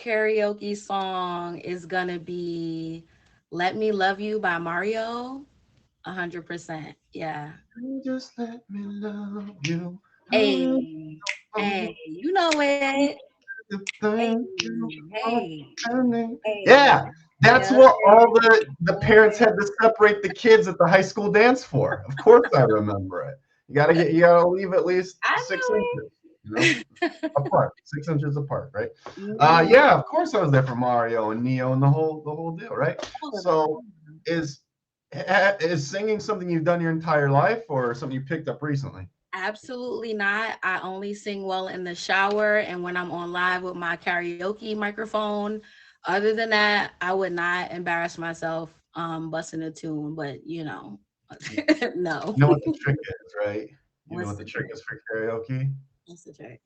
karaoke song is gonna be "Let Me Love You" by Mario. 100%. Yeah. You just let me love you. I really Hey, want hey, you know it. to Hey, thank you for hey, coming. hey. Yeah, that's Yeah, what all okay. the parents had to separate the kids at the high school dance for. Of course, I remember it. You gotta leave at least I 6 inches, you know, know apart, 6 inches apart, right? it. Yeah, of course I was there for Mario and Neo and the whole deal, right? All of them. So is is singing something you've done your entire life or something you picked up recently? Absolutely not. I only sing well in the shower and when I'm on live with my karaoke microphone. Other than that, I would not embarrass myself busting a tune, but You no. know what the trick is, right? You know What's what the the trick trick? is for karaoke? What's the trick?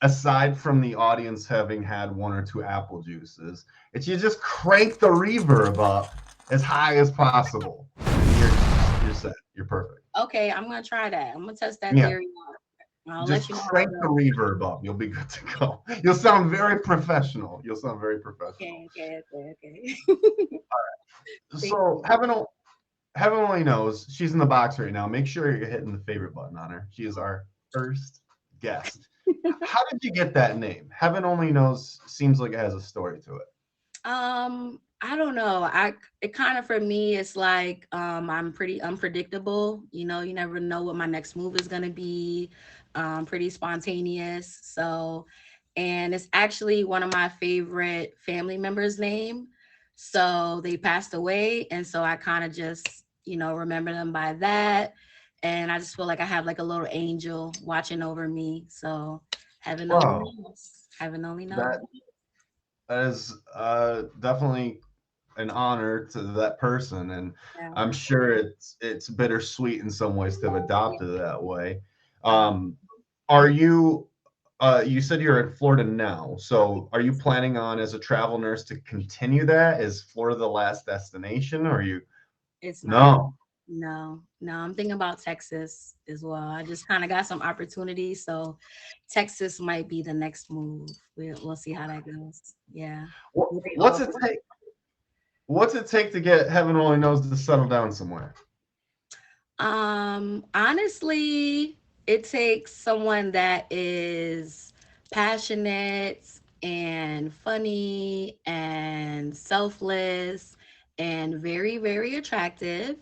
Aside from the audience having had one or two apple juices, it's you just crank the reverb up as high as possible, and you're set. You're perfect. Okay, I'm gonna try that. I'm gonna test that Yeah, theory out. I'll let just you know how crank it the goes. reverb up. You'll be good to go. You'll sound very professional. You'll sound very professional. Okay, okay, okay, okay. Thank So you. heaven only knows she's in the box right now. Make sure you're hitting the favorite button on her. She is our first guest. How did you get that name? Heaven only knows seems like it has a story to it. I don't know. It kind of for me it's like I'm pretty unpredictable. You never know what my next move is gonna be. Pretty spontaneous. So and it's actually one of my favorite family members' name. So they passed away and so I kind of just, remember them by that. And I just feel like I have like a little angel watching over me. So heaven only Wow, knows. Heaven only knows. that is definitely an honor to that person, and Yeah. I'm sure it's bittersweet in some ways to have adopted it that way. Yeah. Um, are you? You said you're in Florida now, so are you planning on as a travel nurse to continue that? Is Florida the last destination, or are you? It's not. No. No, no. I'm thinking about Texas as well. I just kind of got some opportunities, so Texas might be the next move. We'll see how that goes. Yeah. What, What they what's it offer. take? What's it take to get heaven only knows to settle down somewhere? Honestly, it takes someone that is passionate and funny and selfless and very, very attractive.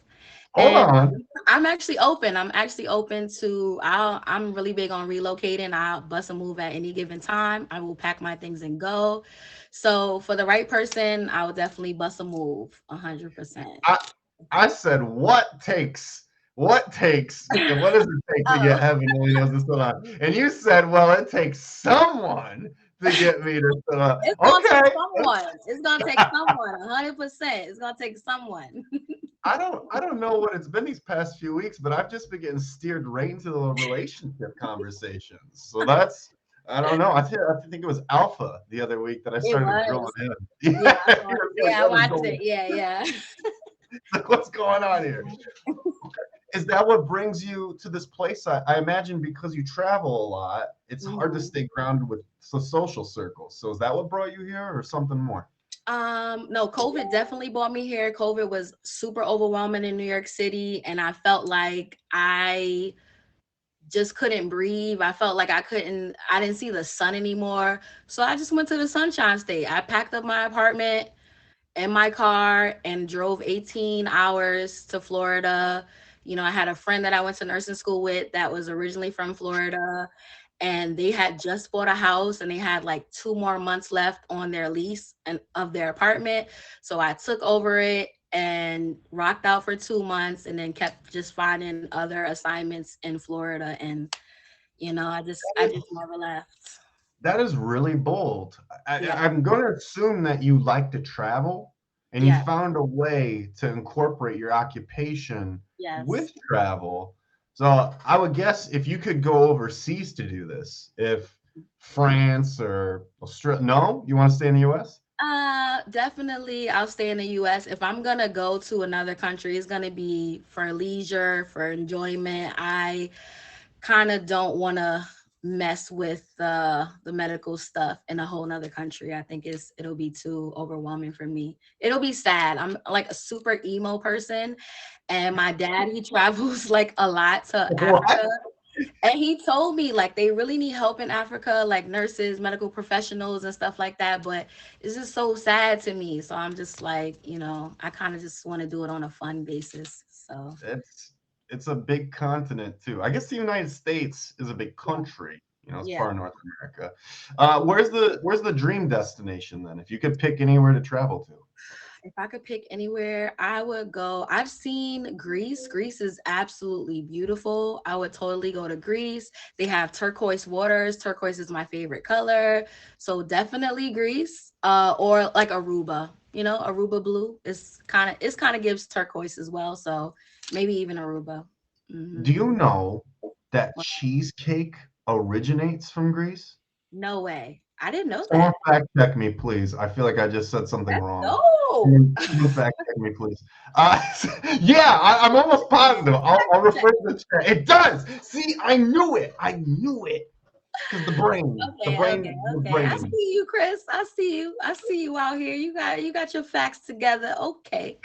Hold And on. I'm actually open. I'm actually open to. I'm really big on relocating. I'll bust a move at any given time. I will pack my things and go. So for the right person, I would definitely bust a move. 100%. I I said, what takes, what does it take to get Oh, heaven only knows to sit on? And you said, well, it takes someone to get me to sit on. it's gonna take Okay. someone. It's gonna take someone. 100%. It's gonna take someone. I don't know what it's been these past few weeks, but I've just been getting steered right into the relationship conversations. So that's I don't know. I think it was Alpha the other week that I It started drilling was. in. Yeah, Yeah, you're like, yeah. I what is watched going it. Yeah, yeah. what's going on here? Is that what brings you to this place? I imagine because you travel a lot, it's hard to Mhm. stay grounded with social circles. So is that what brought you here, or something more? No, COVID definitely brought me here. COVID was super overwhelming in New York City, and I felt like I just couldn't breathe. I felt like I didn't see the sun anymore. So I just went to the Sunshine State. I packed up my apartment in my car and drove 18 hours to Florida. I had a friend that I went to nursing school with that was originally from Florida, and they had just bought a house and they had like 2 more months left on their lease and of their apartment. So I took over it and rocked out for 2 months and then kept just finding other assignments in Florida. And I just never left. That is really bold. Yeah. I'm going to assume that you like to travel and you Yeah. found a way to incorporate your occupation Yes. with travel. So I would guess if you could go overseas to do this, if France or Australia, no, you want to stay in the US? Definitely I'll stay in the US. If I'm gonna go to another country, it's gonna be for leisure, for enjoyment. I kind of don't want to mess with the medical stuff in a whole nother country. I think it'll be too overwhelming for me. It'll be sad. I'm like a super emo person, and my dad, he travels like a lot to What? Africa. And he told me like they really need help in Africa, like nurses, medical professionals, and stuff like that. But it's just so sad to me. So I'm just like, I kind of just want to do it on a fun basis. So It's a big continent too. I guess the United States is a big yeah, country. It's yeah. part of North America. Where's the dream destination then? If you could pick anywhere to travel to. If I could pick anywhere, I would go. I've seen Greece. Greece is absolutely beautiful. I would totally go to Greece. They have turquoise waters. Turquoise is my favorite color. So definitely Greece. Or like Aruba. Aruba blue is kind of gives turquoise as well. So maybe even Aruba. Do Hmm. you know that cheesecake originates from Greece? No way. I didn't know Someone that. fact check me, please. I feel like I just said something That's wrong. dope. Someone fact check me, please. Uh, yeah, I'm almost positive. I'll refer to the chat. It does. See, I knew it. I knew it. Because Okay, okay, the okay. I brain. see you, Chris. I see you. I see you out here. You got your facts together. Okay.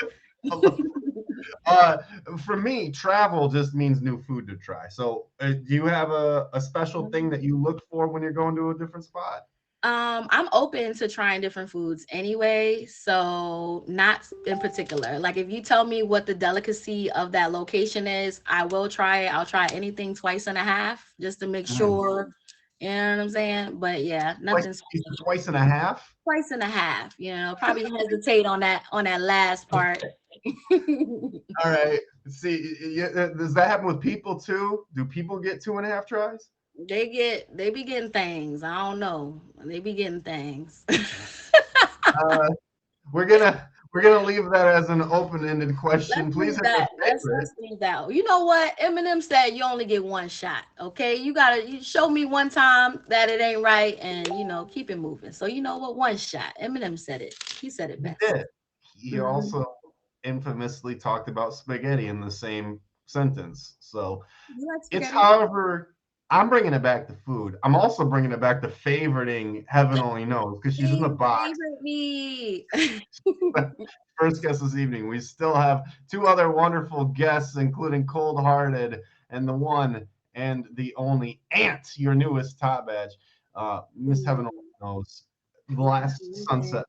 Uh, for me, travel just means new food to try. So, do you have a special thing that you look for when you're going to a different spot? I'm open to trying different foods anyway, so not in particular. Like if you tell me what the delicacy of that location is, I will try it. I'll try anything twice and a half just to make Mm. sure. You know what I'm saying? But yeah, nothing You said special. twice and a half? Twice and a half, probably hesitate on that last part. All right. See, does that happen with people too? Do people get 2.5 tries? They be getting things. I don't know. They be getting things. Uh, we're gonna leave that as an open-ended question. Let's Please leave hit the that. Let's favorite. let's leave that. You know what? Eminem said you only get one shot. Okay, you show me one time that it ain't right, and keep it moving. So you know what? One shot. Eminem said it. He said it He best. did. He Mhm. also infamously talked about spaghetti in the same sentence. So You like it's, spaghetti? however, I'm bringing it back to food. I'm also bringing it back to favoriting Heaven Only Knows because she's in the box. Favorite me. First guest this evening. We still have two other wonderful guests, including Cold Hearted and the one and the only Ant, your newest top badge. Miss Heaven Only Knows. The last sunset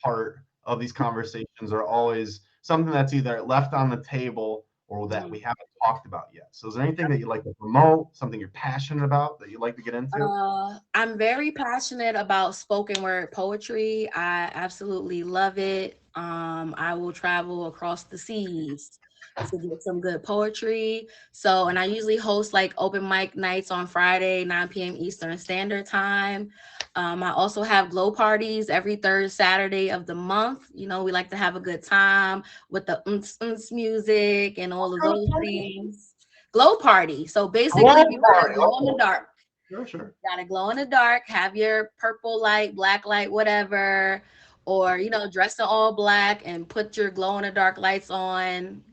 part of these conversations are always something that's either left on the table or that we haven't talked about yet. So, is there anything that you'd like to promote, something you're passionate about that you'd like to get into? I'm very passionate about spoken word poetry. I absolutely love it. I will travel across the seas to get some good poetry. So, and I usually host like open mic nights on Friday, 9 p.m. Eastern Standard Time. I also have glow parties every third Saturday of the month. We like to have a good time with the music and all of those things. Glow party. So basically, Glow you gotta party. glow in the Oh, dark. sure, sure. Gotta glow in the dark, have your purple light, black light, whatever, or dress in all black and put your glow in the dark lights on.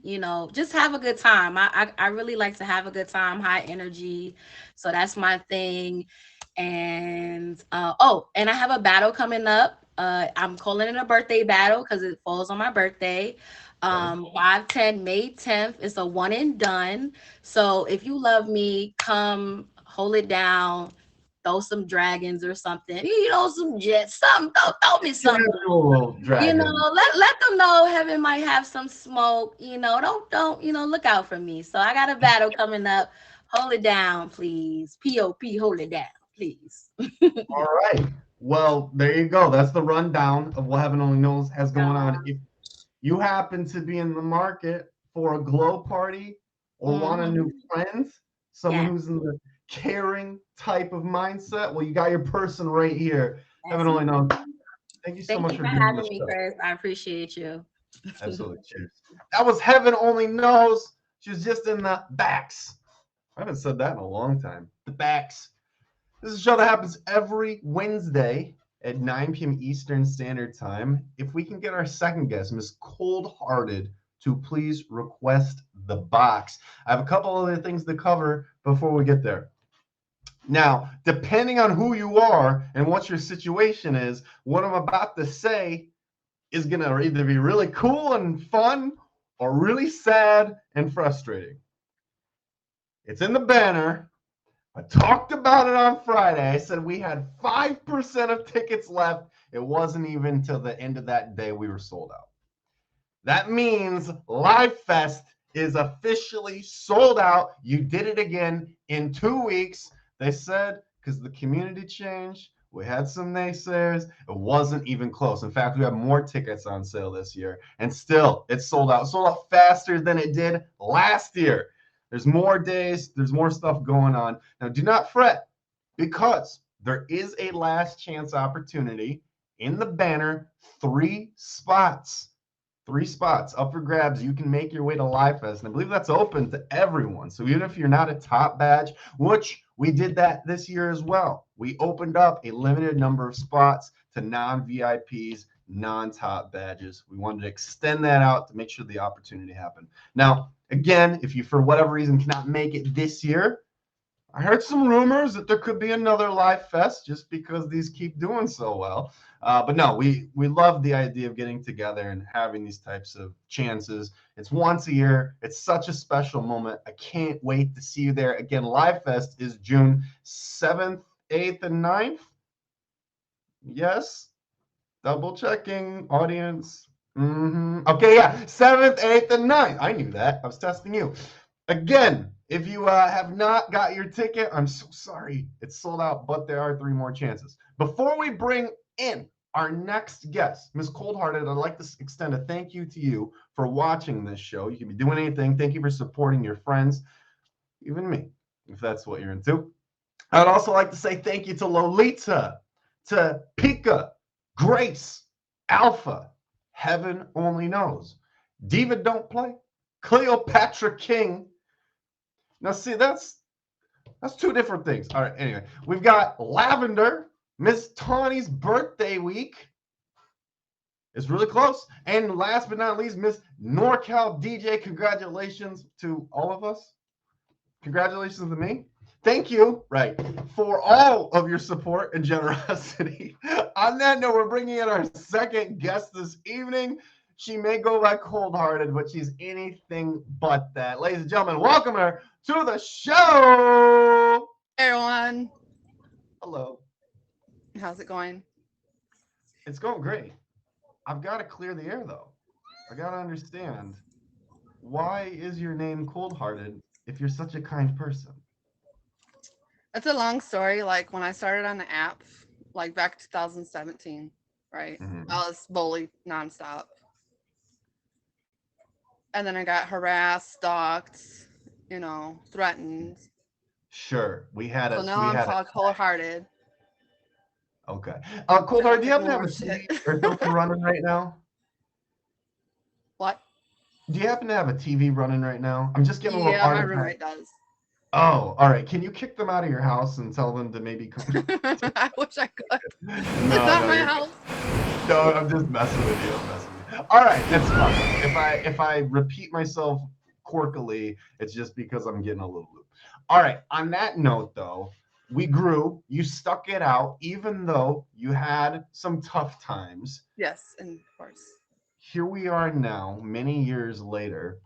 Just have a good time. I really like to have a good time, high energy. So that's my thing. And and I have a battle coming up. I'm calling it a birthday battle because it falls on my birthday. Okay. 510 May 10th. It's a one and done. So if you love me, come hold it down, throw some dragons or something, some jets, something, throw me You have something. a little dragon. Let them know heaven might have some smoke. Don't look out for me. So I got a battle coming up. Hold it down, please. POP, hold it down, please. All right. Well, there you go. That's the rundown of what Heaven Only Knows has going on. If you happen to be in the market for a glow party or want a new Mhm. friend, someone Yeah, who's in the caring type of mindset, well, you got your person right here. that's Heaven me. Only Knows. Thank you so Thank much you for for being on the having me, show. Chris. I appreciate you. Absolutely. Cheers. That was Heaven Only Knows. She was just in the backs. I haven't said that in a long time. The backs. This is a show that happens every Wednesday at 9 p.m. Eastern Standard Time. If we can get our second guest, Miss Cold Hearted, to please request the box. I have a couple other things to cover before we get there. Now, depending on who you are and what your situation is, what I'm about to say is going to either be really cool and fun or really sad and frustrating. It's in the banner. I talked about it on Friday. I said we had 5% of tickets left. It wasn't even till the end of that day we were sold out. That means Live Fest is officially sold out. You did it again in 2 weeks. They said because the community changed, we had some naysayers. It wasn't even close. In fact, we have more tickets on sale this year, and still it's sold out. It sold out faster than it did last year. There's more days, there's more stuff going on. Now, do not fret because there is a last chance opportunity in the banner, 3 spots. 3 spots up for grabs. You can make your way to Live Fest. And I believe that's open to everyone. So even if you're not a top badge, which we did that this year as well, we opened up a limited number of spots to non-VIPs, non-top badges. We wanted to extend that out to make sure the opportunity happened. Now, again, if you for whatever reason cannot make it this year, I heard some rumors that there could be another Live Fest just because these keep doing so well. But no, we love the idea of getting together and having these types of chances. It's once a year. It's such a special moment. I can't wait to see you there. Again, Live Fest is June 7th, 8th, and 9th. Yes. Double checking, audience. Okay, yeah. 7th, 8th, and 9th. I knew that. I was testing you. Again, if you have not got your ticket, I'm so sorry. It's sold out, but there are 3 more chances. Before we bring in our next guest, Ms. Coldhearted, I'd like to extend a thank you to you for watching this show. You can be doing anything. Thank you for supporting your friends, even me, if that's what you're into. I'd also like to say thank you to Lolita, to Pika, Grace, Alpha, Heaven Only Knows, Diva Don't Play, Cleopatra King. Now, see, that's 2 different things. All right, anyway, we've got Lavender, Miss Tawny's birthday week. It's really close. And last but not least, Miss NorCal DJ. Congratulations to all of us. Congratulations to me. Thank you, right, for all of your support and generosity. On that note, we're bringing in our second guest this evening. She may go by Coldhearted, but she's anything but that. Ladies and gentlemen, welcome her to the show. Hey everyone. Hello. How's it going? It's going great. I've got to clear the air, though. I got to understand, why is your name Coldhearted if you're such a kind person? It's a long story. Like when I started on the app, like back 2017, right? I was bullied nonstop. And then I got harassed, stalked, threatened. Sure. We had So now I'm called Coldhearted. Okay. Coldhearted, do you happen to have a TV or something running right now? What? Do you happen to have a TV running right now? I'm just getting a little Yeah, my roommate does. Oh, all right. Can you kick them out of your house and tell them to maybe come? I wish I could. No, it's not my house. No, I'm just messing with you. All right, that's fine. If I repeat myself quirkily, it's just because I'm getting a little loop. All right. On that note, though, we grew. You stuck it out, even though you had some tough times. Yes, and of course. Here we are now, many years later,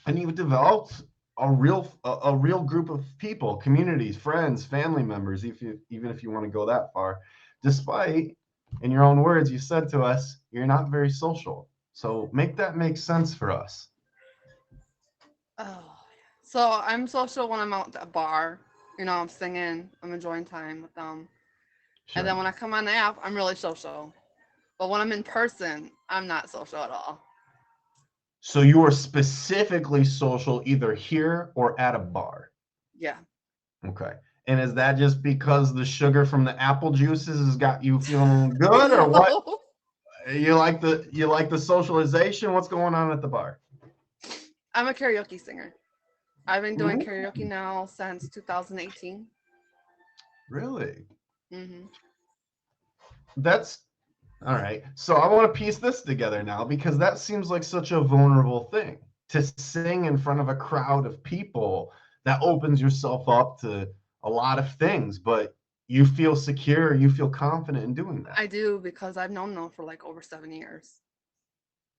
and you've developed a real group of people, communities, friends, family members, even if you want to go that far, despite, in your own words, you said to us, you're not very social. So make that make sense for us. Oh, so I'm social when I'm out at a bar. I'm singing, I'm enjoying time with them. Sure. And then when I come on the app, I'm really social. But when I'm in person, I'm not social at all. So you are specifically social either here or at a bar? Yeah. Okay. And is that just because the sugar from the apple juices has got you feeling good, or what? You like the socialization? What's going on at the bar? I'm a karaoke singer. I've been doing karaoke now since 2018. Really? Mm-hmm. That's all right. So I want to piece this together now, because that seems like such a vulnerable thing to sing in front of a crowd of people. That opens yourself up to a lot of things, but you feel secure, you feel confident in doing that. I do because I've known them for like over 7 years.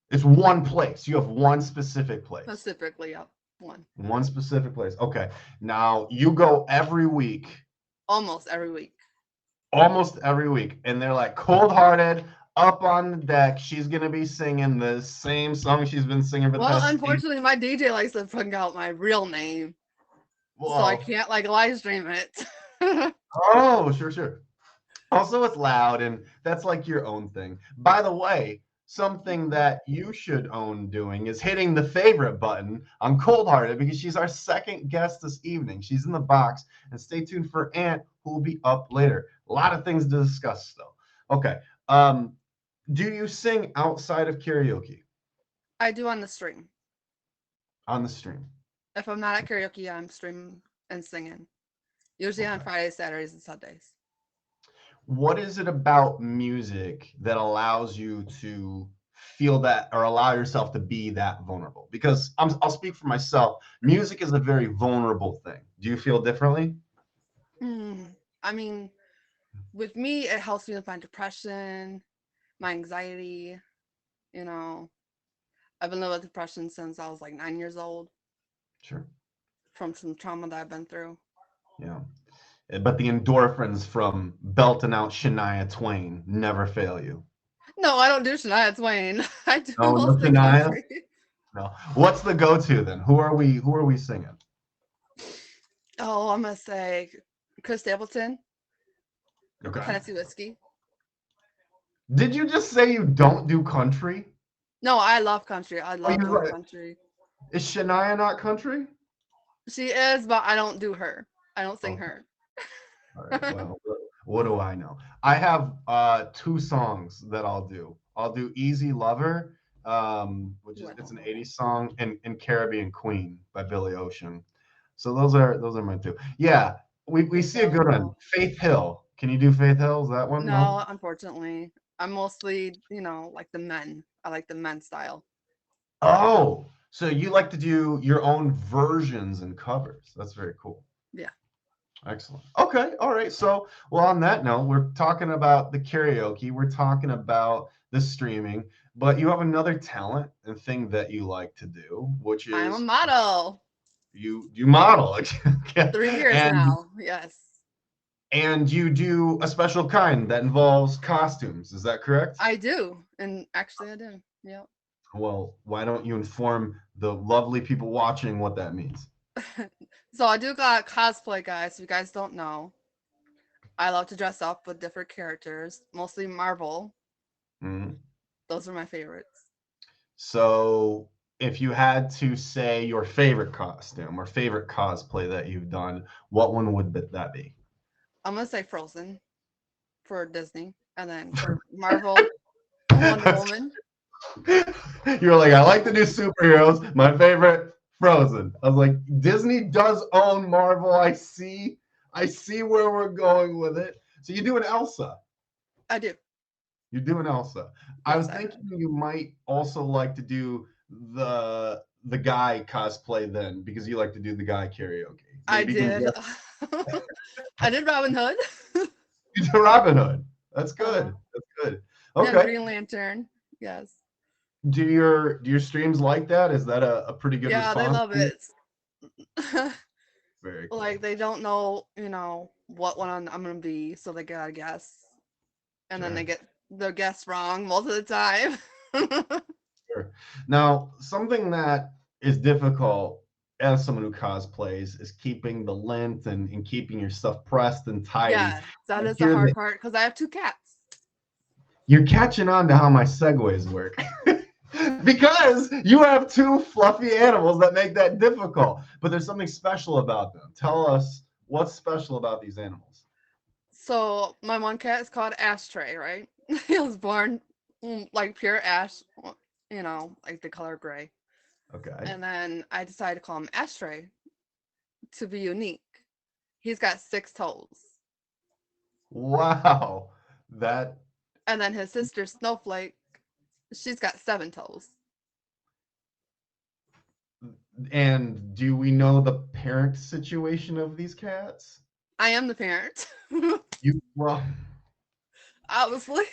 It's one place. You have one specific place. Specifically, yep, one. One specific place. Okay. Now you go every week, Almost every week. almost every week, and they're like Cold Hearted up on the deck. She's gonna be singing the same song she's been singing for the Well, past 8. unfortunately, my DJ likes to bring out my real name, so I Whoa. can't like live stream it. Oh, sure. Also, it's loud, and that's like your own thing. By the way, something that you should own doing is hitting the favorite button on Cold Hearted because she's our second guest this evening. She's in the box, and stay tuned for Ant, who will be up later. A lot of things to discuss still. Okay. Do you sing outside of karaoke I do on the stream. on the stream? If I'm not at karaoke, I'm streaming and singing. Usually on Okay. Fridays, Saturdays, and Sundays. What is it about music that allows you to feel that or allow yourself to be that vulnerable? Because I'll speak for myself. Music is a very vulnerable thing. Do you feel differently? I mean, with me, it helps me with my depression, my anxiety. You know, I've been living with depression since I was like 9 years old Sure. from some trauma that I've been through. Yeah. But the endorphins from belting out Shania Twain never fail you. No, I don't do Shania Twain. I do No, no mostly Shania? country. No. What's the go-to then? Who are we singing? Oh, I'm gonna say Chris Stapleton, Okay. Tennessee Whiskey. Did you just say you don't do country? No, I love country. I love you're doing right. country. Is Shania not country? She is, but I don't do her. I don't sing Okay. her. All right. Well, what do I know? I have 2 songs that I'll do. I'll do Easy Lover, which is Ooh, I it's don't an know that. 80s song, and Caribbean Queen by Billy Ocean. So those are my 2. Yeah, we Faith see a Hill, good one. no. Faith Hill. Can you do Faith Hill? Is that one? No? No, unfortunately. I'm mostly, like the men. I like the men style. Oh, so you like to do your own versions and covers. That's very cool. Yeah. Excellent. Okay. All right. So, well, on that note, we're talking about the karaoke. We're talking about the streaming, but you have another talent and thing that you like to do, which I'm a is model. you model. 3 years and now. Yes. and you do a special kind that involves costumes. Is that correct? I do. And actually I do. Yep. Well, why don't you inform the lovely people watching what that means? So I do got cosplay, guys. If you guys don't know, I love to dress up with different characters, mostly Marvel. Mhm. Those are my favorites. So, if you had to say your favorite costume or favorite cosplay that you've done, what one would that be? I'm gonna say Frozen for Disney, and then for Marvel, Wonder That's- Woman. You're like, I like to do superheroes. My favorite, Frozen. I was like, Disney does own Marvel. I see where we're going with it. So you do an Elsa. I do. You're doing Elsa. I was Yes, I thinking you might also like to do the guy cosplay then because you like to do the guy karaoke. I Maybe you can did. dress I did Robin Hood. you do Robin Hood. That's good. Uh-huh. That's good. And Okay. Green Lantern. Yes. Do your streams like that? Is that a pretty good Yeah, they response? love to you? it. Very cool. Like they don't know, what one I'm gonna be, so they gotta guess, and then they Sure. get their guess wrong most of the time. Sure. Now, something that is difficult as someone who cosplays is keeping the lint and keeping your stuff pressed and tidy. Yeah, that I is the hear hard that part because I have 2 cats. you're catching on to how my segues work. Because you have 2 fluffy animals that make that difficult. But there's something special about them. Tell us what's special about these animals. So my one cat is called Ashtray, right? He was born like pure ash, like the color gray. Okay. And then I decided to call him Ashtray to be unique. He's got 6 toes. Wow. That And then his sister Snowflake, she's got 7 toes. and do we know the parent situation of these cats? I am the parent. Well, Obviously.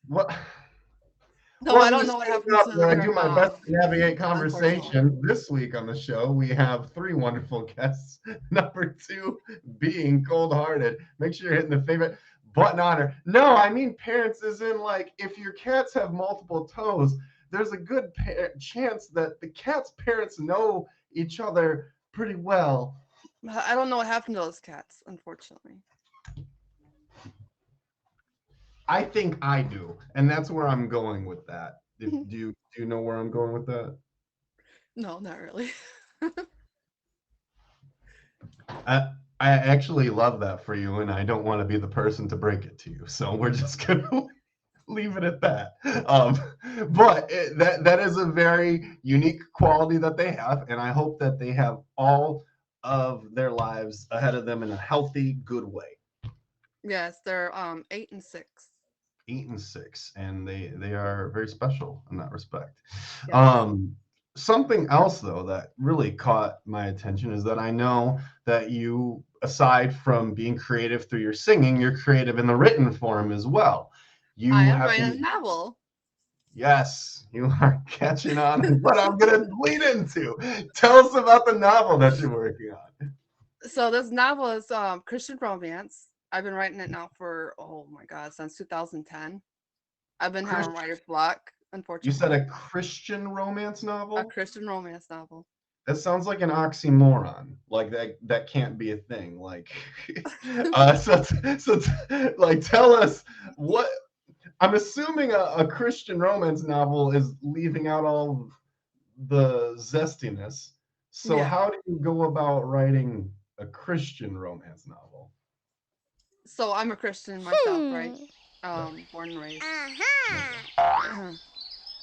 what? No, Well, I I'm don't just know what saying happened up to where I your do my best mom, to navigate unfortunately. conversation. This week on the show, we have three wonderful guests. Number two being cold hearted. Make sure you're hitting the favorite button on her. No, I mean parents, is in like if your cats have multiple toes, there's a good chance that the cat's parents know each other pretty well. I don't know what happened to those cats, unfortunately. I think I do, and that's where I'm going with that. Do you know where I'm going with that? No, not really. I I actually love that for you, and I don't want to be the person to break it to you. So we're just gonna leave it at that. Um, but that is a very unique quality that they have, and I hope that they have all of their lives ahead of them in a healthy, good way. Yes, they're 8 and 6. 8 and 6, and they are very special in that respect. Yes. Um, Something else though that really caught my attention is that I know that you, aside from being creative through your singing, you're creative in the written form as well. I You am have writing a been, novel. yes, you are catching on what I'm gonna lead into. Tell us about the novel that you're working on. So this novel is Christian romance. I've been writing it now for, oh my God, since 2010. I've been having Christian, writer's block, you said unfortunately. a Christian romance A novel? Christian romance novel. That sounds like an oxymoron. Like that can't be a thing. Like, like tell us what. I'm assuming a Christian romance novel is leaving out all the zestiness. So Yeah. how do you go about writing a Christian romance novel? So I'm a Christian myself, right? Born and raised.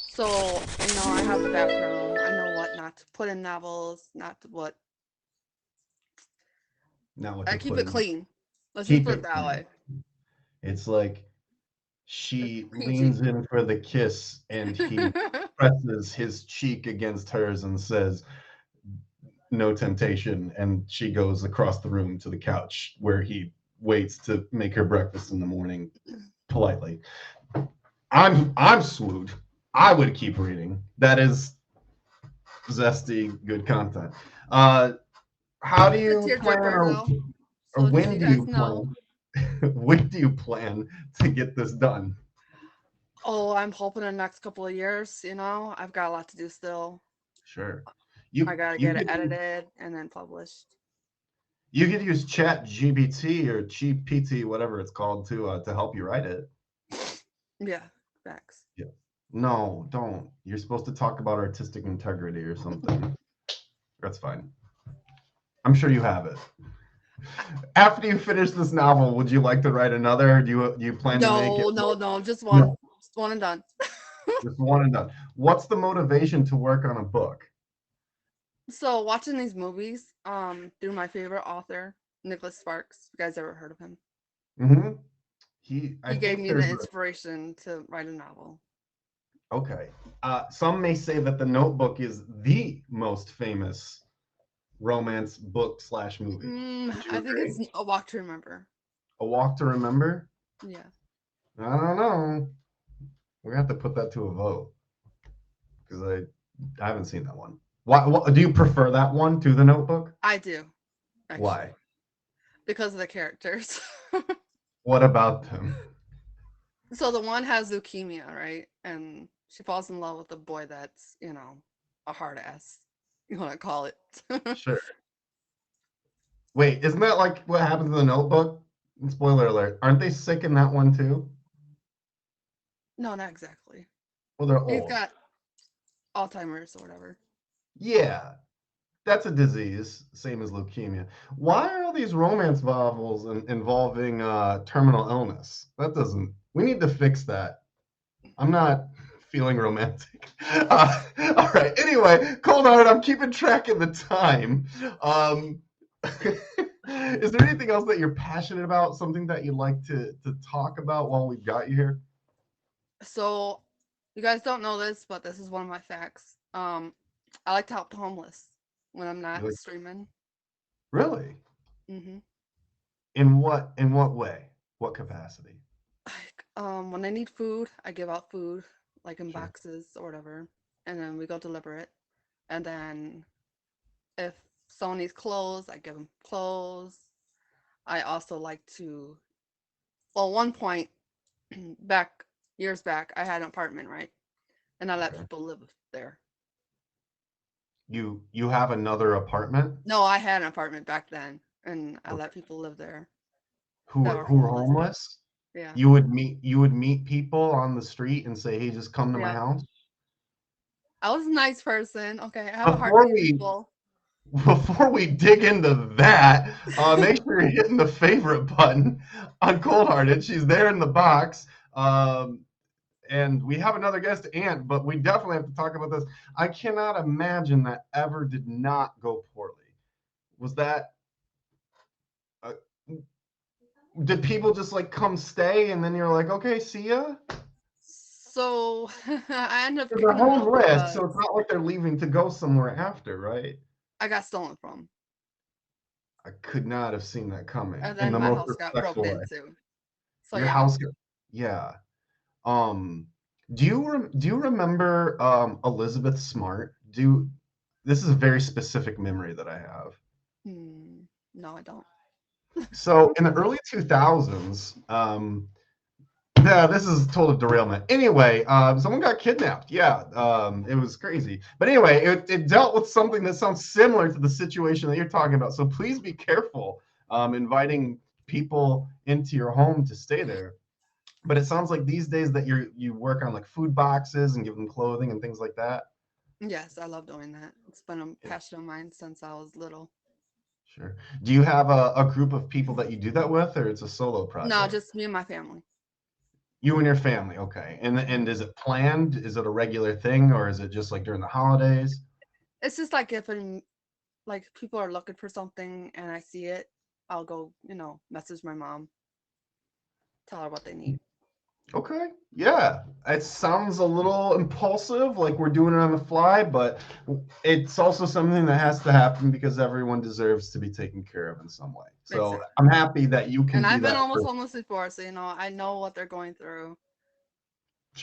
So, I have the background. I know what not to put in novels, not to what. Not what I to keep put it in. clean. Let's just Keep put it it that clean. way. It's like It's she PG. leans in for the kiss and he presses his cheek against hers and says, "No temptation." And she goes across the room to the couch where he waits to make her breakfast in the morning politely. I'm swooned. I would keep reading. That is zesty, good content. Uh, how do It's a you plan, tearjerker, though. or So just so when you do guys you know. plan? When do you plan to get this done? Oh, I'm hoping in the next couple of years, I've got a lot to do still. Sure. I You gotta you get it could edited and then published. you could use Chat GBT or GPT, whatever it's called, to help you write it. Yeah, facts. Yeah. No, don't. You're supposed to talk about artistic integrity or something. That's fine. I'm sure you have it. After you finish this novel, would you like to write another? Or do you plan to make it? No, no, no, just one. No, Just one and done. just one and done. What's the motivation to work on a book? So watching these movies, through my favorite author, Nicholas Sparks. You guys ever heard of him? Hmm. I He gave think me the there's inspiration to write a novel. okay. Some may say that The Notebook is the most famous romance book slash movie. Would you I think agree? it's A Walk to Remember. A Walk to Remember? Yeah, I don't know. We're gonna have to put that to a vote because I haven't seen that one. Why do you prefer that one to The Notebook? I do, Why? actually, because of the characters. What about them? So the one has leukemia, right? And she falls in love with a boy that's, a hard ass. You want to call it? Sure. Wait, isn't that like what happens in The Notebook? Spoiler alert. Aren't they sick in that one too? No, not exactly. Well, they're He's old. got Alzheimer's or whatever. Yeah, that's a disease, same as leukemia. Why are all these romance novels involving terminal illness? That doesn't. We need to fix that. I'm not feeling romantic. All right. Anyway, Cold Heart, I'm keeping track of the time. Is there anything else that you're passionate about? Something that you'd like to talk about while we've got you here? So, you guys don't know this, but this is one of my facts. I like to help the homeless when I'm You not like, streaming. really? Hmm In what way? What capacity? Like, when I need food, I give out food, like in Sure. boxes or whatever, and then we go deliver it. And then if someone needs clothes, I give them clothes. I also like to, well, one point back, years back, I had an apartment, right? And I let Okay. people live there. You have another apartment? No, I had an apartment back then, and I Okay. let people live there Who that were were who were homeless. homeless? Yeah. You would meet people on the street and say, "Hey, just come to my Yeah. house." I was a nice person. Okay, I have a heart Before for we people. before we dig into that, make sure you're hitting the favorite button on Cold Hearted. She's there in the box. And we have another guest, Ant, but we definitely have to talk about this. I cannot imagine that ever did not go poorly. Was that uh, did people just like come stay and then you're like, okay, see ya? So I ended up They're kicking them home out risk, so because it's not like they're leaving to go somewhere after, right? I got stolen from, I could not have seen that coming and in then the my most house got broken respectful way. into. So Your yeah. house, yeah. Um, do you remember Elizabeth Smart? This is a very specific memory that I have. No, I don't. So in the early 2000s, yeah, this is total derailment. Anyway, someone got kidnapped. Yeah, it was crazy. But anyway, it dealt with something that sounds similar to the situation that you're talking about. So please be careful inviting people into your home to stay there. But it sounds like these days that you work on like food boxes and give them clothing and things like that. Yes, I love doing that. It's been a passion of mine since I was little. Sure. Do you have a group of people that you do that with, or it's a solo No, project? just me and my family. You and your family, okay. And is it planned? Is it a regular thing, or is it just like during the holidays? It's just like if like people are looking for something and I see it, I'll go, message my mom, tell her what they need. Okay, yeah. It sounds a little impulsive, like we're doing it on the fly, but it's also something that has to happen because everyone deserves to be taken care of in some way. So Exactly. I'm happy that you can And be I've been that almost person. homeless before, so I know what they're going through.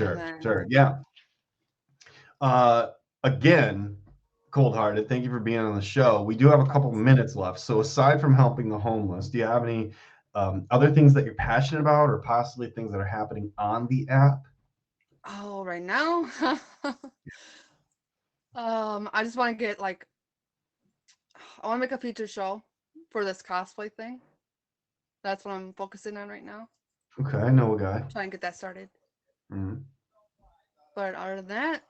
And Sure, then sure, yeah. Uh, Again, Cold Hearted, thank you for being on the show. We do have a couple minutes left. So, aside from helping the homeless, do you have any other things that you're passionate about or possibly things that are happening on the app? oh, right now, I just want to get like I want to make a feature show for this cosplay thing. That's what I'm focusing on right now. Okay, I know a guy. Try and get that started. Mhm. But other than that,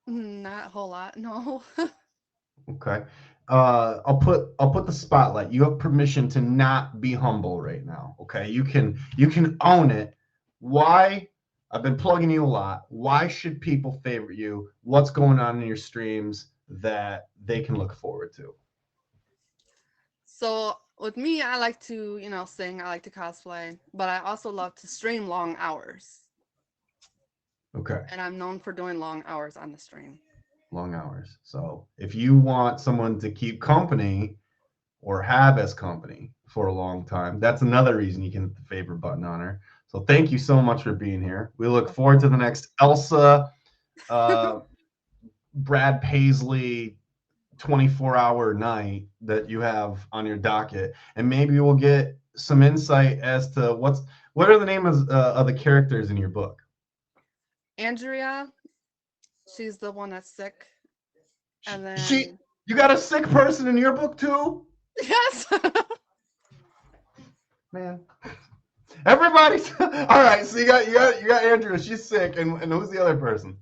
not a whole lot. No. Okay. I'll put the spotlight. You have permission to not be humble right now. Okay. You can own it. Why? I've been plugging you a lot. Why should people favorite you? What's going on in your streams that they can look forward to? So with me, I like to, sing. I like to cosplay, but I also love to stream long hours, Okay. and I'm known for doing long hours on the stream. Long hours. So if you want someone to keep company or have as company for a long time, that's another reason you can hit the favorite button on her. So thank you so much for being here. We look Of forward to the course. next Elsa, uh, Brad Paisley 24-hour night that you have on your docket, and maybe we'll get some insight as to what are the names of the characters in your book. Andrea, she's the one that's sick, She, and she then you got a sick person in your book too, yes, man. Everybody's all right. So you got Andrea. She's sick, and who's the other person?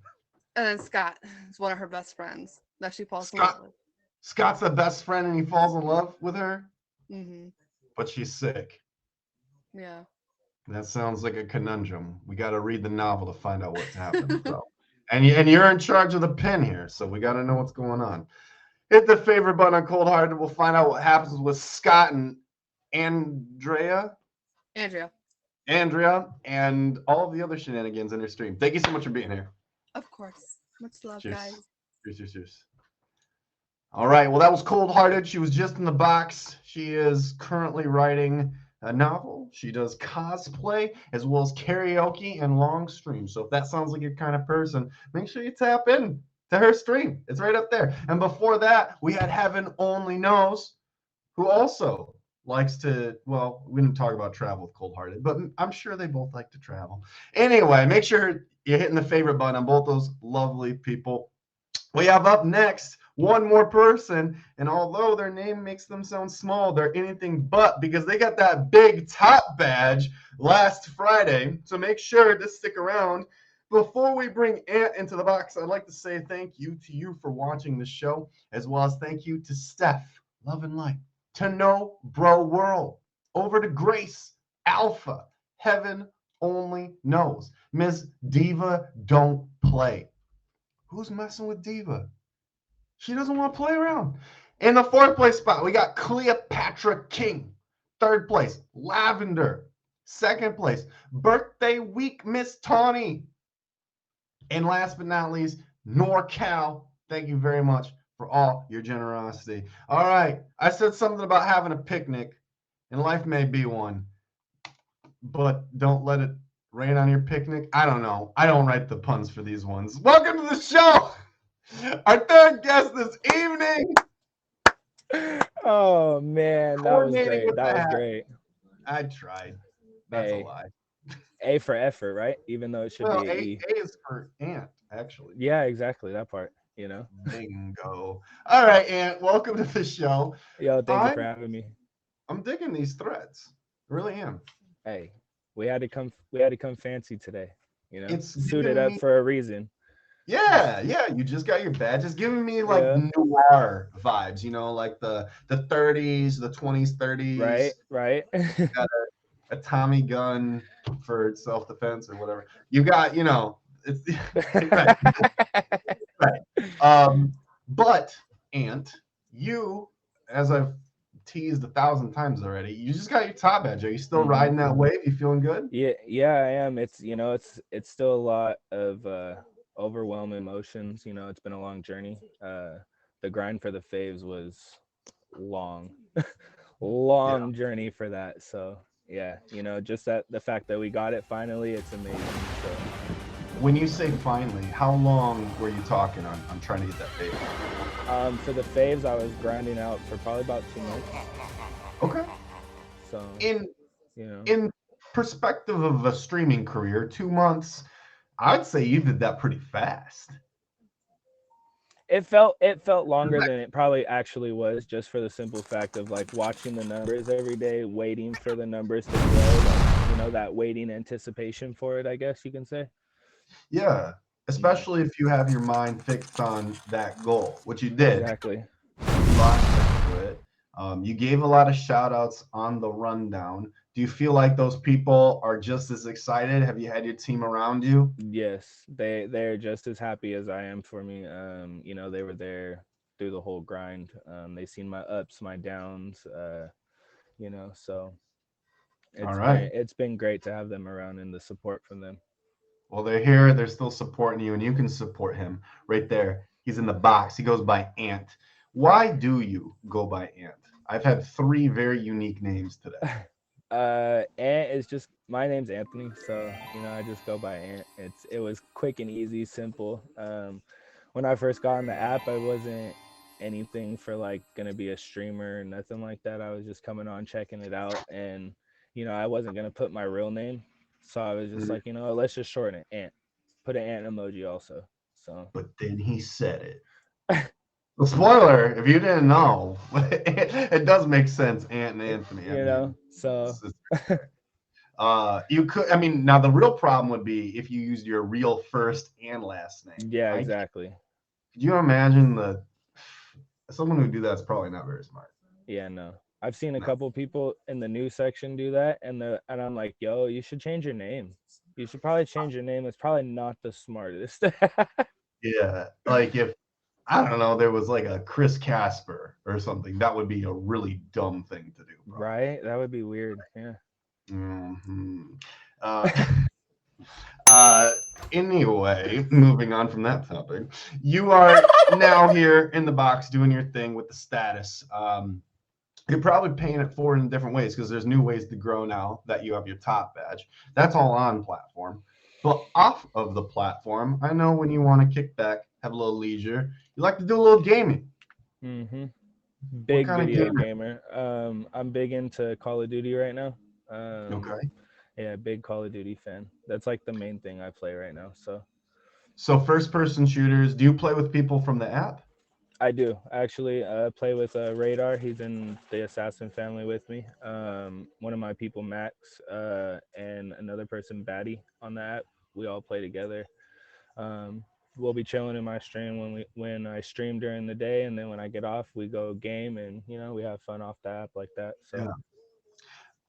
and then Scott is one of her best friends that she falls in love Scott. with. Scott's the best friend, and he falls in love with her, Hmm. but she's sick. Yeah. That sounds like a conundrum. We got to read the novel to find out what's happening. So, and you're in charge of the pen here, so we got to know what's going on. Hit the favorite button on Cold Hearted. We'll find out what happens with Scott and Andrea, Andrea, and all of the other shenanigans in your stream. Thank you so much for being here. of course. Much love, Cheers. guys. Cheers. Cheers. Cheers. All right. Well, that was Cold Hearted. She was just in the box. She is currently writing a novel. She does cosplay as well as karaoke and long streams. So if that sounds like your kind of person, make sure you tap in to her stream. It's right up there. And before that, we had Heaven Only Knows, who also likes to, well, we didn't talk about travel with Cold Hearted, but I'm sure they both like to travel. Anyway, make sure you're hitting the favorite button on both those lovely people. We have up next one more person, and although their name makes them sound small, they're anything but, because they got that big top badge last Friday. So make sure to stick around. Before we bring Ant into the box, I'd like to say thank you to you for watching the show, as well as thank you to Steph, Love and Light, to No Bro World, over to Grace, Alpha, Heaven Only Knows, Miss Diva Don't Play. Who's messing with Diva? She doesn't want to play around. In the fourth place spot, we got Cleopatra King. Third place, Lavender. Second place, Birthday Week Miss Tawny. And last but not least, NorCal. Thank you very much for all your generosity. All right, I said something about having a picnic, and life may be one, but don't let it rain on your picnic. I don't know. I don't write the puns for these ones. Welcome to the show. Our third guest this evening. Oh man, that was Coordinating great. with That was that. great. I tried. That's Hey. a lie. A for effort, right? Even though it should Well, be A, an E. A is for Ant, actually. Yeah, exactly. That part, you know. Bingo. All right, Ant, welcome to the show. Yo, thank you for having me. I'm digging these threads. I really am. Hey, we had to come fancy today, you know. It's Suited giving up me- for a reason. Yeah, you just got your badge. It's giving me like Yeah. noir vibes, you know, like the 30s, the 20s, 30s. Right. A Tommy gun for self-defense or whatever. You got, you know, it's right. But Ant, you, as I've teased 1,000 times already, you just got your top edge. Are you still riding that wave? You feeling good? Yeah, I am. It's it's still a lot of overwhelming emotions. You know, it's been a long journey. The grind for the faves was long, long journey for that. So yeah, you know, just that the fact that we got it finally, it's amazing. So. When you say finally, how long were you talking on trying to get that fave? For the faves, I was grinding out for probably about 2 months. Okay. So in perspective of a streaming career, 2 months, I'd say you did that pretty fast. It felt longer than it probably actually was, just for the simple fact of like watching the numbers every day, waiting for the numbers to grow, like, you know, that waiting anticipation for it, I guess you can say. Yeah, especially if you have your mind fixed on that goal, which you did. Exactly. You gave a lot of shout outs on the rundown. Do you feel like those people are just as excited? Have you had your team around you? Yes, they're just as happy as I am for me. You know, they were there through the whole grind. They seen my ups, my downs, you know, so it's been great to have them around and the support from them. Well, they're here, they're still supporting you, and you can support him right there. He's in the box. He goes by Ant. Why do you go by Ant? I've had 3 very unique names today. Ant is just, my name's Anthony, so you know, I just go by Ant. It was quick and easy, simple. When I first got on the app, I wasn't anything for like gonna be a streamer, nothing like that. I was just coming on, checking it out, and you know, I wasn't gonna put my real name, so I was just like, you know, let's just shorten it, Ant. Put an Ant emoji also. So. But then he said it. Well, spoiler, if you didn't know, it does make sense, Ant and Anthony. You know, so you could, I mean, now the real problem would be if you used your real first and last name. Yeah, exactly. Could you imagine someone who do that's probably not very smart. Yeah, no. I've seen a couple people in the news section do that, and I'm like, yo, you should change your name. You should probably change your name. It's probably not the smartest. Yeah, like if, I don't know, there was like a Chris Casper or something, that would be a really dumb thing to do. Probably. Right? That would be weird. Yeah. Anyway, moving on from that topic, you are now here in the box doing your thing with the status. You're probably paying it forward in different ways because there's new ways to grow now that you have your top badge. That's all on platform. But off of the platform, I know when you want to kick back, have a little leisure, you like to do a little gaming. Mm-hmm. What Big kind of video gamer? gamer. I'm big into Call of Duty right now. Okay. Yeah, big Call of Duty fan. That's like the main thing I play right now. So first person shooters, do you play with people from the app? I do actually play with Radar. He's in the Assassin family with me. One of my people, Max, and another person, Batty, on the app. We all play together. Um, we'll be chilling in my stream when I stream during the day, and then when I get off, we go game, and we have fun off the app like that. So Yeah.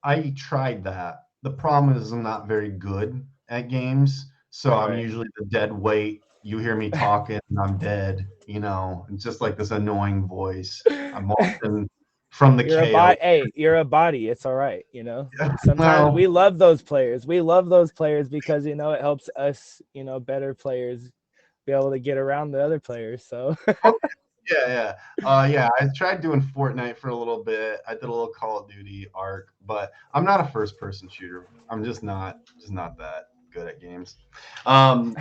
I tried that. The problem is I'm not very good at games, so I'm right. usually the dead weight. You hear me talking, and I'm dead. It's just like this annoying voice. I'm often from the You're a KO. body. Hey, you're a body. It's all right. Sometimes Well, we love those players. We love those players because it helps us, better players, be able to get around the other players. So yeah. I tried doing Fortnite for a little bit. I did a little Call of Duty Arc, but I'm not a first-person shooter. I'm just not that good at games. Um,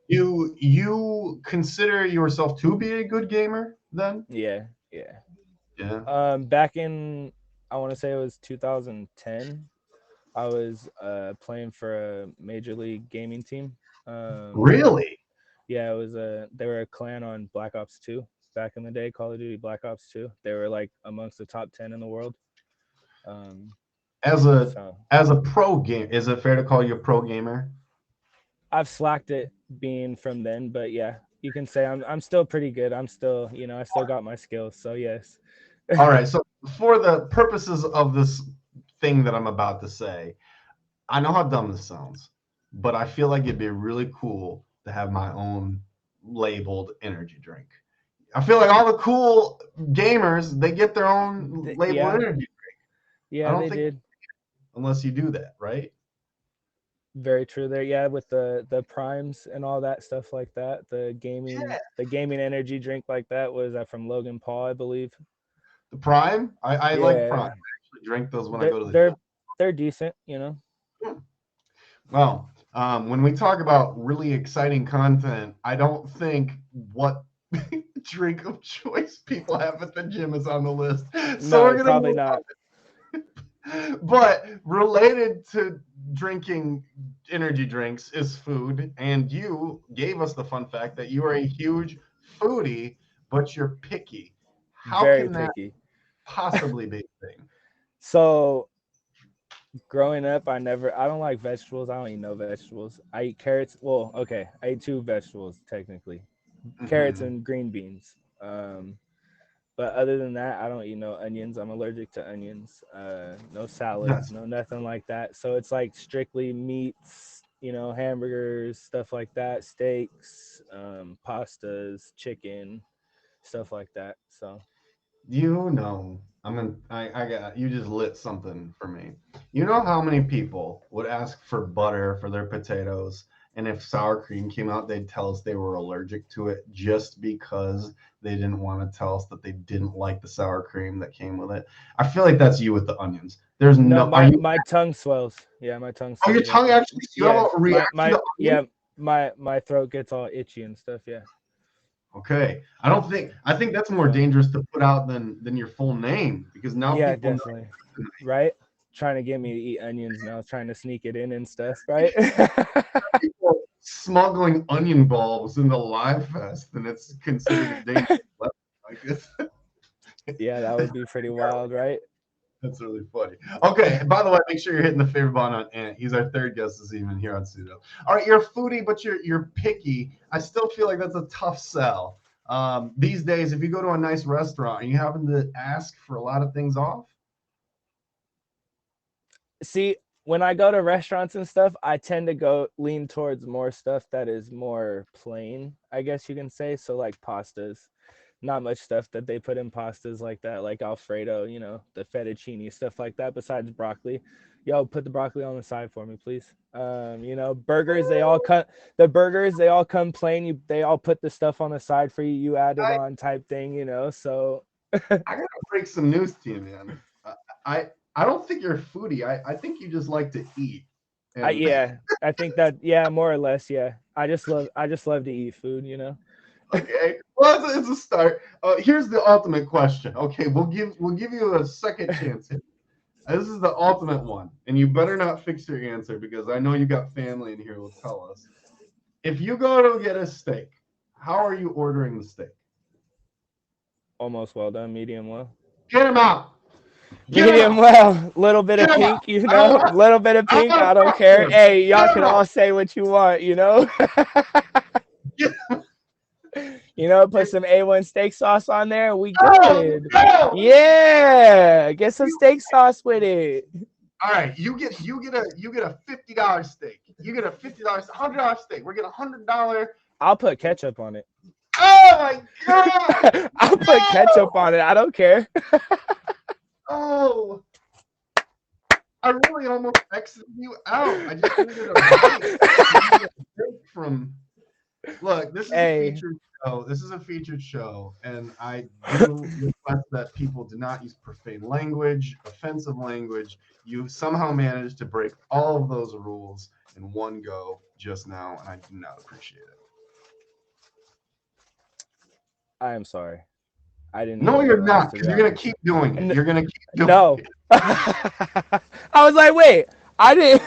you consider yourself to be a good gamer then? yeah. Yeah. Back in, I want to say it was 2010. I was playing for a major league gaming team. Really? Yeah, it was they were a clan on Black Ops 2 back in the day, Call of Duty Black Ops 2. They were like amongst the top 10 in the world. Um, As a so as a pro game, is it fair to call you a pro gamer? I've slacked it being from then, but yeah, you can say I'm still pretty good. I'm still, I still got my skills. So yes. All right. So for the purposes of this thing that I'm about to say, I know how dumb this sounds, but I feel like it'd be really cool to have my own labeled energy drink. I feel like all the cool gamers, they get their own labeled Yeah, energy. I yeah, don't they think did. unless you do that, right? Very true there. Yeah, with the primes and all that stuff like that. Yeah. The gaming energy drink like that was from Logan Paul, I believe. The Prime, I like Prime. I Yeah, actually drink those when I they're go to the they're gym. they're decent. Well, when we talk about really exciting content, I don't think what drink of choice people have at the gym is on the list. So No, we're gonna probably move not. on. But related to drinking energy drinks is food, and you gave us the fun fact that you are a huge foodie, but you're picky. How Very can that picky. possibly be a thing? So growing up, I don't like vegetables. I don't eat no vegetables. I eat carrots. Well, okay, I eat two vegetables technically, carrots Mhm. and green beans. But other than that, I don't eat no onions. I'm allergic to onions. No salads, That's no nothing like that. So it's like strictly meats, hamburgers, stuff like that, steaks, pastas, chicken, stuff like that. So I got you just lit something for me. You know how many people would ask for butter for their potatoes, and if sour cream came out, they'd tell us they were allergic to it just because they didn't want to tell us that they didn't like the sour cream that came with it. I feel like that's you with the onions. There's no, no, are you, my tongue swells. Yeah, my tongue oh, your swells up. tongue actually, you have Yeah, a reaction to onions? my throat gets all itchy and stuff. Yeah. Okay. I think that's more So dangerous to put out than your full name because now yeah, people know definitely. Right? Trying to get me to eat onions now, trying to sneak it in and stuff, right? people smuggling onion bulbs into Live Fest, and it's considered a dangerous weapon. I guess Yeah, that would be pretty wild, right? that's really funny. Okay, by the way, make sure you're hitting the favorite button on Ant. He's our third guest this evening here on Pseudo. All right, you're a foodie, but you're picky. I still feel like that's a tough sell. These days, if you go to a nice restaurant and you happen to ask for a lot of things off, See, when I go to restaurants and stuff, I tend to go lean towards more stuff that is more plain, I guess you can say. So like pastas, not much stuff that they put in pastas like that, like Alfredo, the fettuccine, stuff like that, besides broccoli. Yo, put the broccoli on the side for me, please. Burgers, they all come plain. They all put the stuff on the side for you. You add it I, on type thing. So I gotta break some news to you, man. I don't think you're a foodie. I think you just like to eat. And Yeah, I think that, yeah, more or less, yeah. I just love to eat food, you know. okay, well, it's a start. Here's the ultimate question. Okay, we'll give you a second chance here. This is the ultimate one, and you better not fix your answer because I know you got family in here who will tell us. If you go to get a steak, how are you ordering the steak? Almost well done, medium well. Get him out. Get him Medium out. well, little bit Get of him out. pink, you I don't know, want. little bit of I don't pink. I want to don't talk to care. him. Hey, y'all Get him can all out. say what you want, you know. Get You know, put some A1 steak sauce on there. We go. good. Go. Yeah, get some steak sauce with it. All right, you get a $50 steak. You get a $50, $100 steak. We're getting $100. I'll put ketchup on it. Oh my god! I'll put ketchup on it. I don't care. Oh, I really almost exited you out. I just needed a break. I needed a break from. Look, this is a Hey, featured show. This is a featured show, and I do request that people do not use profane language, offensive language. You somehow managed to break all of those rules in one go just now, and I do not appreciate it. I am sorry. I didn't No, even you're realize, not, to be because you're gonna honest. keep doing it. N- You're gonna keep doing No. it. I was like, wait, I didn't.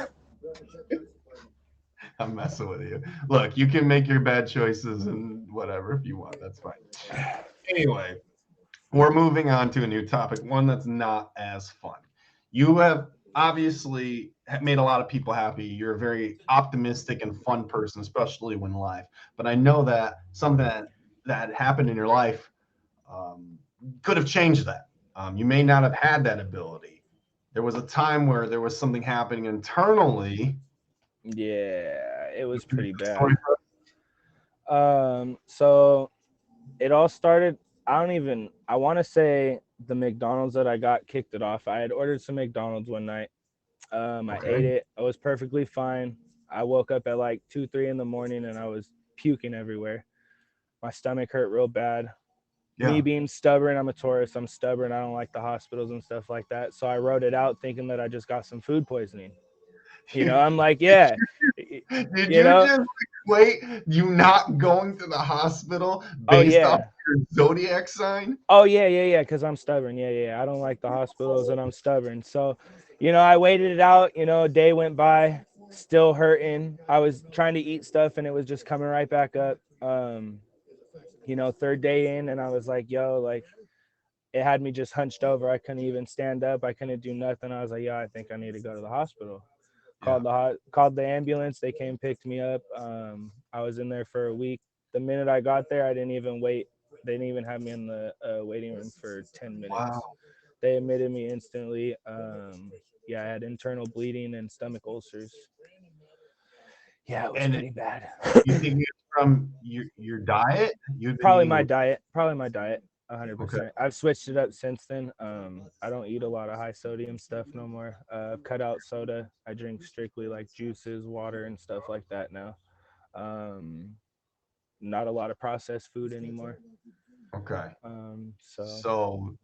I'm messing with you. Look, you can make your bad choices and whatever if you want. That's fine. Anyway, we're moving on to a new topic, one that's not as fun. You have obviously made a lot of people happy. You're a very optimistic and fun person, especially when live. But I know that something that happened in your life could have changed that. You may not have had that ability. There was a time where there was something happening internally. Yeah, it was pretty Story bad. So it all started. I want to say the McDonald's that I got kicked it off. I had ordered some McDonald's one night. I ate Okay. it. I was perfectly fine. I woke up at like 2, 3 in the morning and I was puking everywhere. My stomach hurt real bad. Me Yeah. being stubborn, I'm a Taurus. I'm stubborn. I don't like the hospitals and stuff like that. So I wrote it out thinking that I just got some food poisoning. You know, I'm like, yeah, Did you you know, just equate you not going to the hospital oh based off yeah. your zodiac sign? Oh yeah, because I'm stubborn. Yeah. I don't like the hospitals and I'm stubborn. So, you know, I waited it out. You know, a day went by, still hurting. I was trying to eat stuff and it was just coming right back up. You know, third day in, and I was like, yo, like it had me just hunched over. I couldn't even stand up. I couldn't do nothing. I was like, yo, I think I need to go to the hospital. Yeah. Called the ambulance. They came, picked me up. I was in there for a week. The minute I got there, I didn't even wait. They didn't even have me in the waiting room for 10 minutes. Wow. They admitted me instantly. Yeah, I had internal bleeding and stomach ulcers. Yeah, it was And pretty bad. you think it's from your diet? You've been Probably eating. my diet. Probably my diet. Okay. 100%. I've switched it up since then. I don't eat a lot of high sodium stuff no more. I've cut out soda. I drink strictly like juices, water, and stuff like that now. Um, Not a lot of processed food anymore. Okay. So So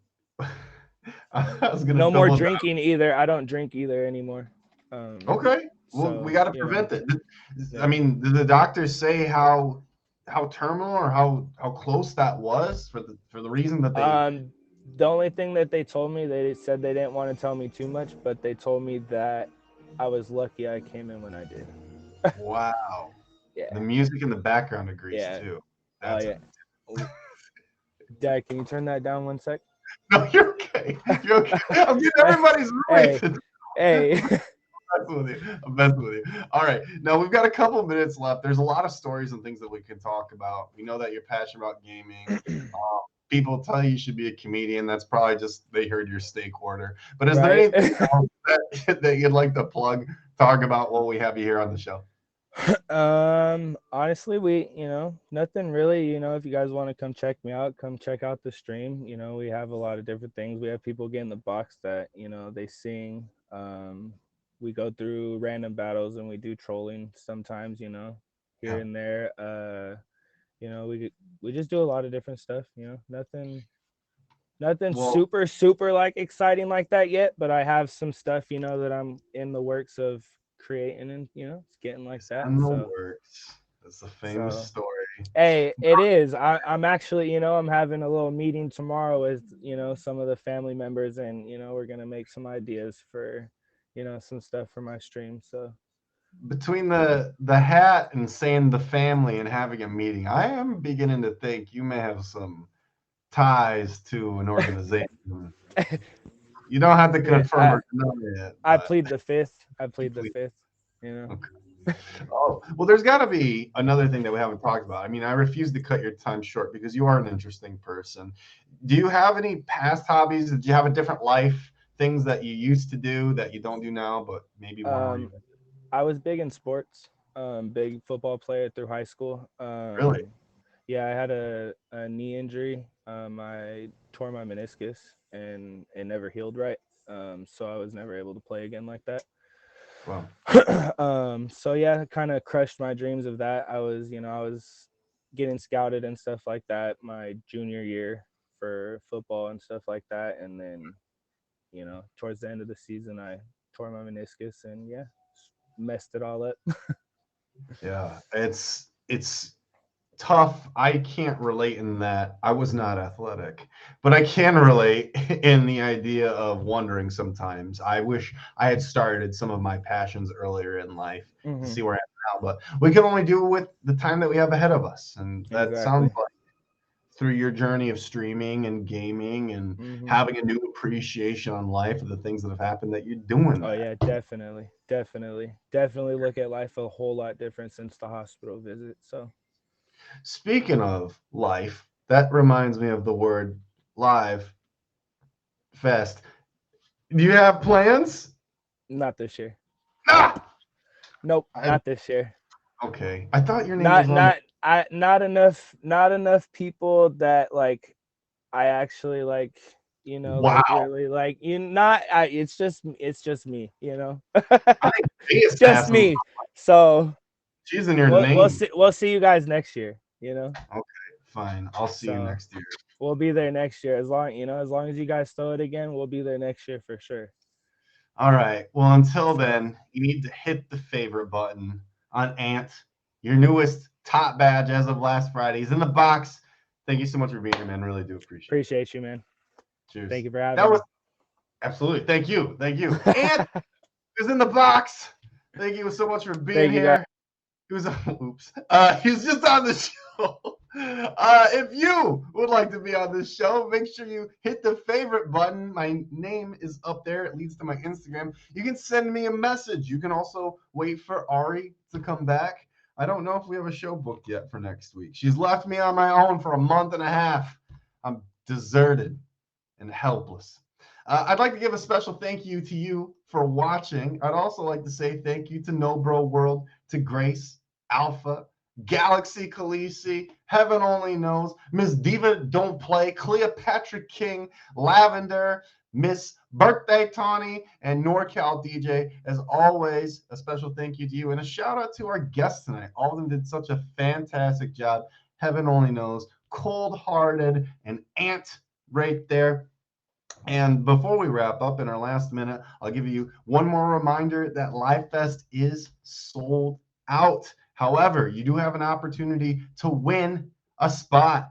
I was gonna no more double down. drinking either. I don't drink either anymore. Okay. Well, we So got to you know, prevent it. I yeah. mean, did the doctors say how terminal or how close that was for the reason that they? The only thing that they told me, they said they didn't want to tell me too much, but they told me that I was lucky I came in when I did. Wow. The Yeah, music in the background agrees yeah. too. Oh That's yeah. Dad, can you turn that down 1 sec? no, you're okay. You're okay. I'm getting everybody's Hey, roommates. hey. I'm messing with you. I'm messing with you. All right. Now we've got a couple minutes left. There's a lot of stories and things that we can talk about. We know that you're passionate about gaming. People tell you should be a comedian. That's probably just they heard your steak order. But is there Right. anything else that you'd like to plug, talk about while we have you here on the show? Honestly, nothing really. You know, if you guys want to come check me out, come check out the stream. You know, we have a lot of different things. We have people get in the box that, they sing. We go through random battles and we do trolling sometimes, here Yeah. and there. We just do a lot of different stuff, nothing Nothing Well, super like exciting like that yet, but I have some stuff, you know, that I'm in the works of creating, and you know, it's getting like it's that. in the So works. That's a famous so story. hey, it is. I'm actually, you know, I'm having a little meeting tomorrow with, you know, some of the family members, and you know, we're gonna make some ideas for, you know, some stuff for my stream. So Between the hat and saying the family and having a meeting, I am beginning to think you may have some ties to an organization. You don't have to yeah, confirm or deny it, I but plead the fifth. I you plead the please. fifth. You know. Okay. Oh, well, there's got to be another thing that we haven't talked about. I mean, I refuse to cut your time short because you are an interesting person. Do you have any past hobbies? Did you have a different life? Things that you used to do that you don't do now, but maybe want to Um, revisit? I was big in sports. Big football player through high school. Really? Yeah, I had a knee injury. I tore my meniscus and it never healed right. So I was never able to play again like that. Well, So yeah, it kind of crushed my dreams of that. I was getting scouted and stuff like that my junior year for football and stuff like that. And then, you know, towards the end of the season, I tore my meniscus and yeah, messed it all up. yeah, it's tough. I can't relate in that I was not athletic, but I can relate in the idea of wondering sometimes. I wish I had started some of my passions earlier in life to Hmm. see where I am now, but we can only do with the time that we have ahead of us. And that sounds Exactly. like through your journey of streaming and gaming and Hmm. having a new appreciation on life of the things that have happened that you're doing Oh that. yeah, definitely look at life a whole lot different since the hospital visit. So Speaking of life, that reminds me of the word live fest. Do you have plans? not this year. Ah! Nope, I, not this year. okay. I thought your name Not was on the. not I not enough people that like I actually like, you know, like Wow. really like you not I it's just me, you know. I think Vegas Just has some. me. So She's in your we'll name. see you guys next year, you know. Okay, fine. I'll see you So next year. we'll be there next year. As long, you know, as long as you guys throw it again, we'll be there next year for sure. All right. Well, until So then, you need to hit the favorite button on Ant, your newest top badge as of last Friday. He's in the box. Thank you so much for being here, man. Really do appreciate it. appreciate you, man. Thank Cheers. you for That having was me. absolutely. Thank you. Thank you. Ant is in the box. Thank you so much for being Thank you guys. here. He was oops. He was just on the show. If you would like to be on this show, make sure you hit the favorite button. My name is up there. It leads to my Instagram. You can send me a message. You can also wait for Ari to come back. I don't know if we have a show booked yet for next week. She's left me on my own for a month and a half. I'm deserted and helpless. I'd like to give a special thank you to you for watching. I'd also like to say thank you to No Bro World, to Grace, Alpha, Galaxy Khaleesi, Heaven Only Knows, Miss Diva Don't Play, Cleopatra King, Lavender, Miss Birthday Tawny, and NorCal DJ. As always, a special thank you to you and a shout out to our guests tonight. All of them did such a fantastic job. Heaven Only Knows, Cold Hearted, and Ant right there. And before we wrap up in our last minute, I'll give you one more reminder that Live Fest is sold out. However, you do have an opportunity to win a spot.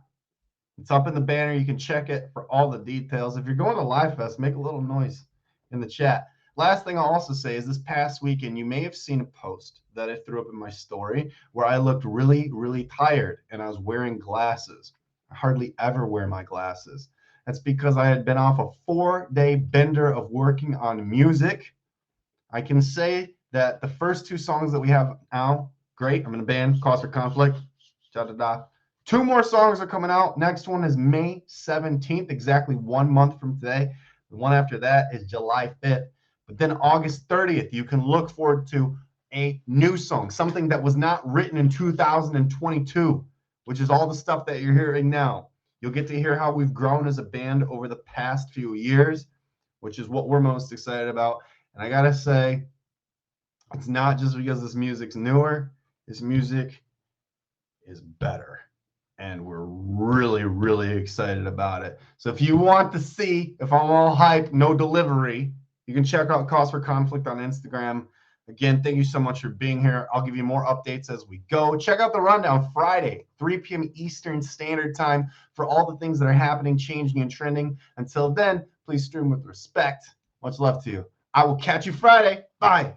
It's up in the banner. You can check it for all the details. If you're going to Live Fest, make a little noise in the chat. Last thing I'll also say is this past weekend, you may have seen a post that I threw up in my story where I looked really, really tired and I was wearing glasses. I hardly ever wear my glasses. That's because I had been off a 4-day bender of working on music. I can say that the first two songs that we have now, great. I'm in a band, Cause for Conflict. Da, da, da. 2 more songs are coming out. Next one is May 17th, exactly 1 month from today. The one after that is July 5th. But then August 30th, you can look forward to a new song, something that was not written in 2022, which is all the stuff that you're hearing now. You'll get to hear how we've grown as a band over the past few years, which is what we're most excited about. And I got to say, it's not just because this music's newer, this music is better. and we're really, really excited about it. So if you want to see if I'm all hype, no delivery, you can check out Cause for Conflict on Instagram. Again, thank you so much for being here. I'll give you more updates as we go. Check out the rundown Friday, 3 p.m. Eastern Standard Time for all the things that are happening, changing, and trending. Until then, please stream with respect. Much love to you. I will catch you Friday. Bye.